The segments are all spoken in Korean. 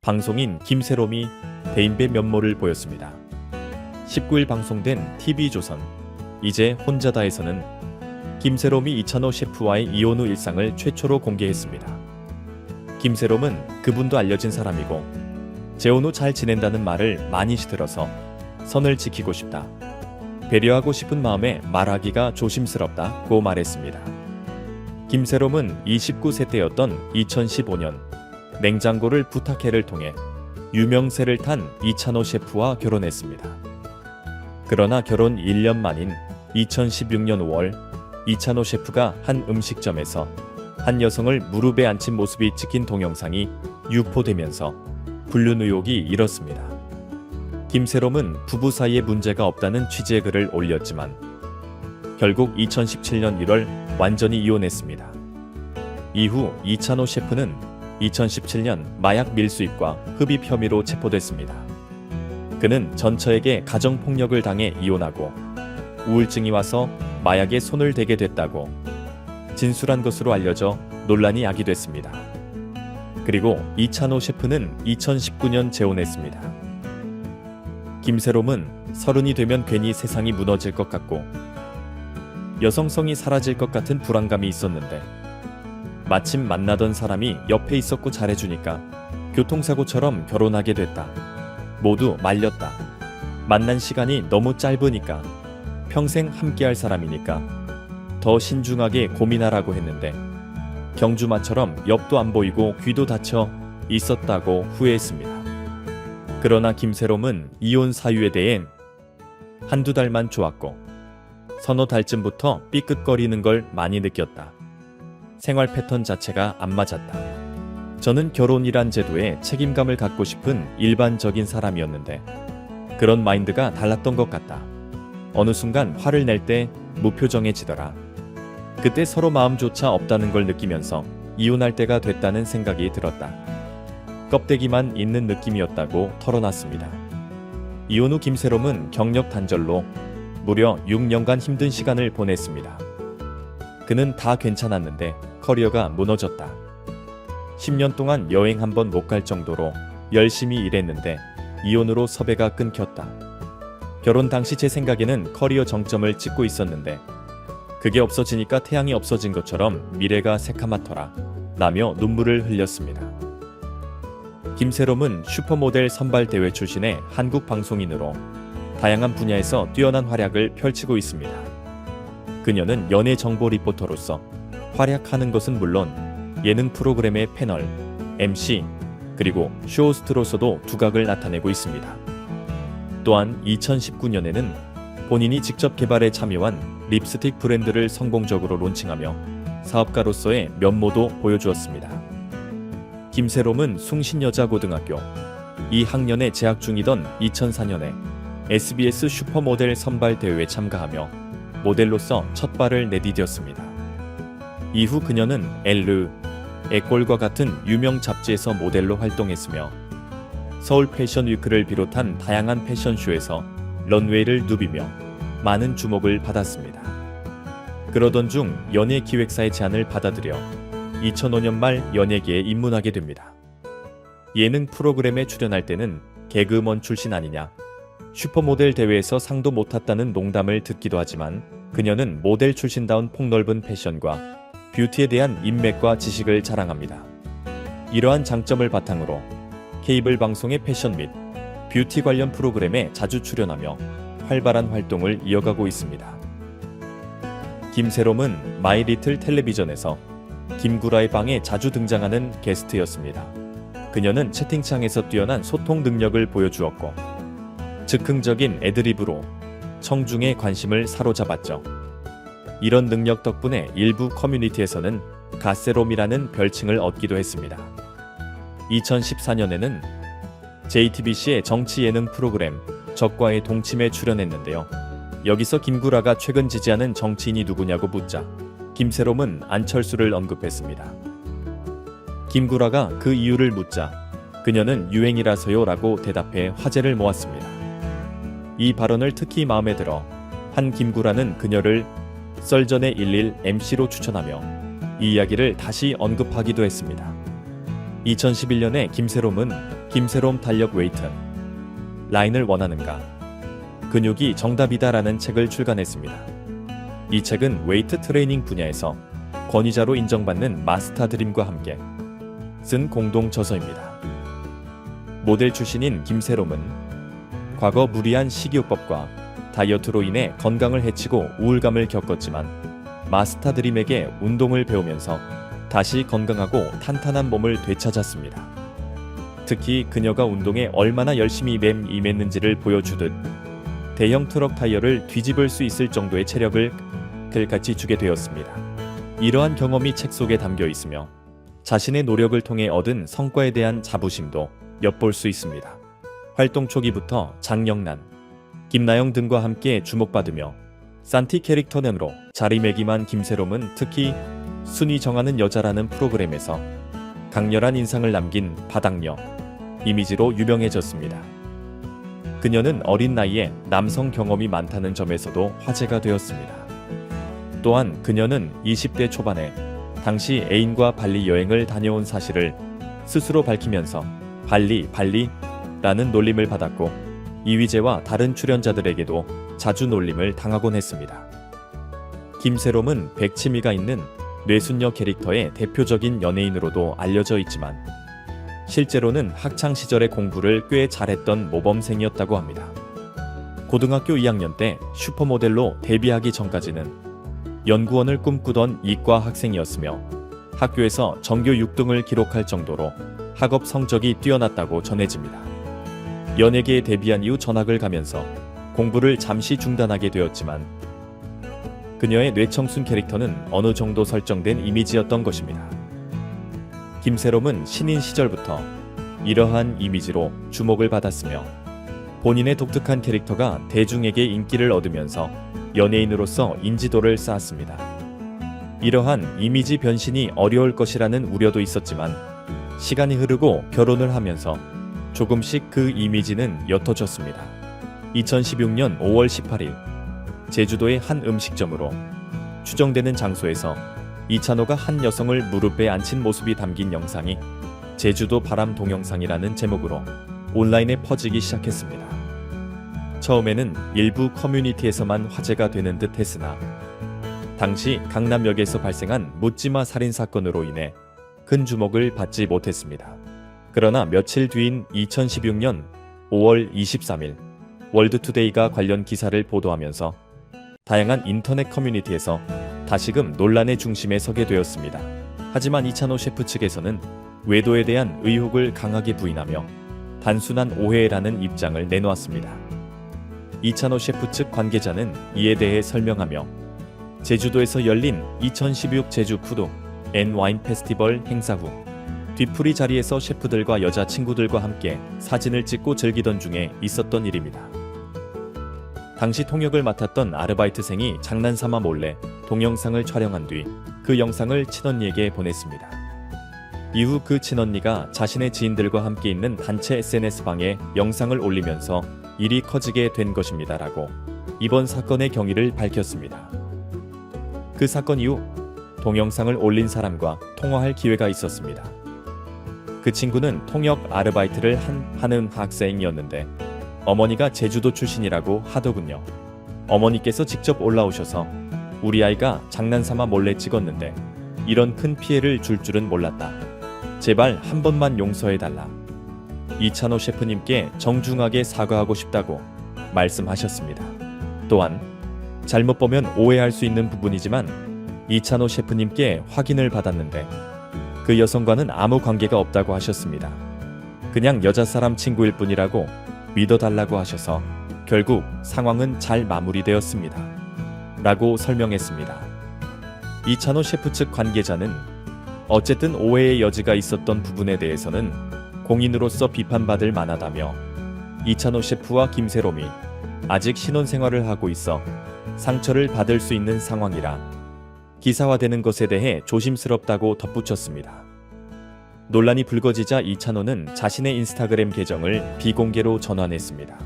방송인 김세롬이 대인배 면모를 보였습니다. 19일 방송된 TV조선 이제 혼자다에서는 김세롬이 이찬호 셰프와의 이혼 후 일상을 최초로 공개했습니다. 김세롬은 그분도 알려진 사람이고 재혼 후 잘 지낸다는 말을 많이 들어서 선을 지키고 싶다. 배려하고 싶은 마음에 말하기가 조심스럽다고 말했습니다. 김세롬은 29세 때였던 2015년 냉장고를 부탁해를 통해 유명세를 탄 이찬호 셰프와 결혼했습니다. 그러나 결혼 1년 만인 2016년 5월 이찬호 셰프가 한 음식점에서 한 여성을 무릎에 앉힌 모습이 찍힌 동영상이 유포되면서 불륜 의혹이 일었습니다. 김세롬은 부부 사이에 문제가 없다는 취지의 글을 올렸지만 결국 2017년 1월 완전히 이혼했습니다. 이후 이찬호 셰프는 2017년 마약 밀수입과 흡입 혐의로 체포됐습니다. 그는 전처에게 가정폭력을 당해 이혼하고 우울증이 와서 마약에 손을 대게 됐다고 진술한 것으로 알려져 논란이 야기됐습니다. 그리고 이찬호 셰프는 2019년 재혼했습니다. 김세롬은 30이 되면 괜히 세상이 무너질 것 같고 여성성이 사라질 것 같은 불안감이 있었는데 마침 만나던 사람이 옆에 있었고 잘해주니까 교통사고처럼 결혼하게 됐다. 모두 말렸다. 만난 시간이 너무 짧으니까 평생 함께할 사람이니까 더 신중하게 고민하라고 했는데 경주마처럼 옆도 안 보이고 귀도 닫혀 있었다고 후회했습니다. 그러나 김세롬은 이혼 사유에 대해 한두 달만 좋았고 서너 달쯤부터 삐끗거리는 걸 많이 느꼈다. 생활 패턴 자체가 안 맞았다. 저는 결혼이란 제도에 책임감을 갖고 싶은 일반적인 사람이었는데 그런 마인드가 달랐던 것 같다. 어느 순간 화를 낼 때 무표정해지더라. 그때 서로 마음조차 없다는 걸 느끼면서 이혼할 때가 됐다는 생각이 들었다. 껍데기만 있는 느낌이었다고 털어놨습니다. 이혼 후 김세롬은 경력 단절로 무려 6년간 힘든 시간을 보냈습니다. 그는 다 괜찮았는데 커리어가 무너졌다. 10년 동안 여행 한 번 못 갈 정도로 열심히 일했는데 이혼으로 섭외가 끊겼다. 결혼 당시 제 생각에는 커리어 정점을 찍고 있었는데 그게 없어지니까 태양이 없어진 것처럼 미래가 새카맣더라 라며 눈물을 흘렸습니다. 김세롬은 슈퍼모델 선발대회 출신의 한국 방송인으로 다양한 분야에서 뛰어난 활약을 펼치고 있습니다. 그녀는 연예 정보 리포터로서 활약하는 것은 물론 예능 프로그램의 패널, MC, 그리고 쇼호스트로서도 두각을 나타내고 있습니다. 또한 2019년에는 본인이 직접 개발에 참여한 립스틱 브랜드를 성공적으로 론칭하며 사업가로서의 면모도 보여주었습니다. 김세롬은 숭신여자고등학교 2학년에 재학 중이던 2004년에 SBS 슈퍼모델 선발대회에 참가하며 모델로서 첫 발을 내디뎠습니다. 이후 그녀는 엘르, 에꼴과 같은 유명 잡지에서 모델로 활동했으며 서울 패션 위크를 비롯한 다양한 패션쇼에서 런웨이를 누비며 많은 주목을 받았습니다. 그러던 중 연예기획사의 제안을 받아들여 2005년 말 연예계에 입문하게 됩니다. 예능 프로그램에 출연할 때는 개그우먼 출신 아니냐, 슈퍼모델 대회에서 상도 못 탔다는 농담을 듣기도 하지만 그녀는 모델 출신다운 폭넓은 패션과 뷰티에 대한 인맥과 지식을 자랑합니다. 이러한 장점을 바탕으로 케이블 방송의 패션 및 뷰티 관련 프로그램에 자주 출연하며 활발한 활동을 이어가고 있습니다. 김세롬은 마이리틀 텔레비전에서 김구라의 방에 자주 등장하는 게스트였습니다. 그녀는 채팅창에서 뛰어난 소통 능력을 보여주었고 즉흥적인 애드리브로 청중의 관심을 사로잡았죠. 이런 능력 덕분에 일부 커뮤니티에서는 가세롬이라는 별칭을 얻기도 했습니다. 2014년에는 JTBC의 정치 예능 프로그램 적과의 동침에 출연했는데요. 여기서 김구라가 최근 지지하는 정치인이 누구냐고 묻자 김세롬은 안철수를 언급했습니다. 김구라가 그 이유를 묻자 그녀는 유행이라서요 라고 대답해 화제를 모았습니다. 이 발언을 특히 마음에 들어 한 김구라는 그녀를 썰전의 11 MC로 추천하며 이 이야기를 다시 언급하기도 했습니다. 2011년에 김세롬은 김새롬 달력 웨이트 라인을 원하는가? 근육이 정답이다라는 책을 출간했습니다. 이 책은 웨이트 트레이닝 분야에서 권위자로 인정받는 마스터 드림과 함께 쓴 공동 저서입니다. 모델 출신인 김새롬은 과거 무리한 식이요법과 다이어트로 인해 건강을 해치고 우울감을 겪었지만 마스터 드림에게 운동을 배우면서 다시 건강하고 탄탄한 몸을 되찾았습니다. 특히 그녀가 운동에 얼마나 열심히 임했는지를 보여주듯 대형 트럭 타이어를 뒤집을 수 있을 정도의 체력을 갖추게 되었습니다. 이러한 경험이 책 속에 담겨 있으며 자신의 노력을 통해 얻은 성과에 대한 자부심도 엿볼 수 있습니다. 활동 초기부터 장영란, 김나영 등과 함께 주목받으며 산티 캐릭터nem으로 자리매김한 김새롬은 특히 순위 정하는 여자라는 프로그램에서 강렬한 인상을 남긴 바닥녀 이미지로 유명해졌습니다. 그녀는 어린 나이에 남성 경험이 많다는 점에서도 화제가 되었습니다. 또한 그녀는 20대 초반에 당시 애인과 발리 여행을 다녀온 사실을 스스로 밝히면서 발리라는 놀림을 받았고 이휘재와 다른 출연자들에게도 자주 놀림을 당하곤 했습니다. 김새롬은 백치미가 있는 뇌순녀 캐릭터의 대표적인 연예인으로도 알려져 있지만 실제로는 학창시절의 공부를 꽤 잘했던 모범생이었다고 합니다. 고등학교 2학년 때 슈퍼모델로 데뷔하기 전까지는 연구원을 꿈꾸던 이과 학생이었으며 학교에서 전교 6등을 기록할 정도로 학업 성적이 뛰어났다고 전해집니다. 연예계에 데뷔한 이후 전학을 가면서 공부를 잠시 중단하게 되었지만 그녀의 뇌청순 캐릭터는 어느 정도 설정된 이미지였던 것입니다. 김새롬은 신인 시절부터 이러한 이미지로 주목을 받았으며 본인의 독특한 캐릭터가 대중에게 인기를 얻으면서 연예인으로서 인지도를 쌓았습니다. 이러한 이미지 변신이 어려울 것이라는 우려도 있었지만 시간이 흐르고 결혼을 하면서 조금씩 그 이미지는 옅어졌습니다. 2016년 5월 18일 제주도의 한 음식점으로 추정되는 장소에서 이찬호가 한 여성을 무릎에 앉힌 모습이 담긴 영상이 제주도 바람 동영상이라는 제목으로 온라인에 퍼지기 시작했습니다. 처음에는 일부 커뮤니티에서만 화제가 되는 듯 했으나 당시 강남역에서 발생한 묻지마 살인 사건으로 인해 큰 주목을 받지 못했습니다. 그러나 며칠 뒤인 2016년 5월 23일 월드투데이가 관련 기사를 보도하면서 다양한 인터넷 커뮤니티에서 다시금 논란의 중심에 서게 되었습니다. 하지만 이찬호 셰프 측에서는 외도에 대한 의혹을 강하게 부인하며 단순한 오해라는 입장을 내놓았습니다. 이찬호 셰프 측 관계자는 이에 대해 설명하며 제주도에서 열린 2016 제주 푸드 앤 와인 페스티벌 행사 후 뒤풀이 자리에서 셰프들과 여자친구들과 함께 사진을 찍고 즐기던 중에 있었던 일입니다. 당시 통역을 맡았던 아르바이트생이 장난삼아 몰래 동영상을 촬영한 뒤 그 영상을 친언니에게 보냈습니다. 이후 그 친언니가 자신의 지인들과 함께 있는 단체 SNS방에 영상을 올리면서 일이 커지게 된 것입니다라고 이번 사건의 경위를 밝혔습니다. 그 사건 이후 동영상을 올린 사람과 통화할 기회가 있었습니다. 그 친구는 통역 아르바이트를 하는 학생이었는데 어머니가 제주도 출신이라고 하더군요. 어머니께서 직접 올라오셔서 우리 아이가 장난삼아 몰래 찍었는데 이런 큰 피해를 줄 줄은 몰랐다. 제발 한 번만 용서해달라. 이찬호 셰프님께 정중하게 사과하고 싶다고 말씀하셨습니다. 또한 잘못 보면 오해할 수 있는 부분이지만 이찬호 셰프님께 확인을 받았는데 그 여성과는 아무 관계가 없다고 하셨습니다. 그냥 여자 사람 친구일 뿐이라고 믿어달라고 하셔서 결국 상황은 잘 마무리되었습니다. 라고 설명했습니다. 이찬호 셰프 측 관계자는 어쨌든 오해의 여지가 있었던 부분에 대해서는 공인으로서 비판받을 만하다며 이찬호 셰프와 김새롬이 아직 신혼생활을 하고 있어 상처를 받을 수 있는 상황이라 기사화되는 것에 대해 조심스럽다고 덧붙였습니다. 논란이 불거지자 이찬호는 자신의 인스타그램 계정을 비공개로 전환했습니다.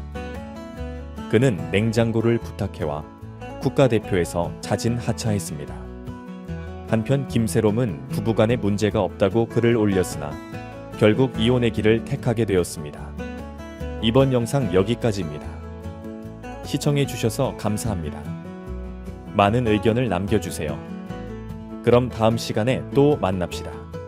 그는 냉장고를 부탁해와 국가대표에서 자진 하차했습니다. 한편 김새롬은 부부간에 문제가 없다고 글을 올렸으나 결국 이혼의 길을 택하게 되었습니다. 이번 영상 여기까지입니다. 시청해주셔서 감사합니다. 많은 의견을 남겨주세요. 그럼 다음 시간에 또 만납시다.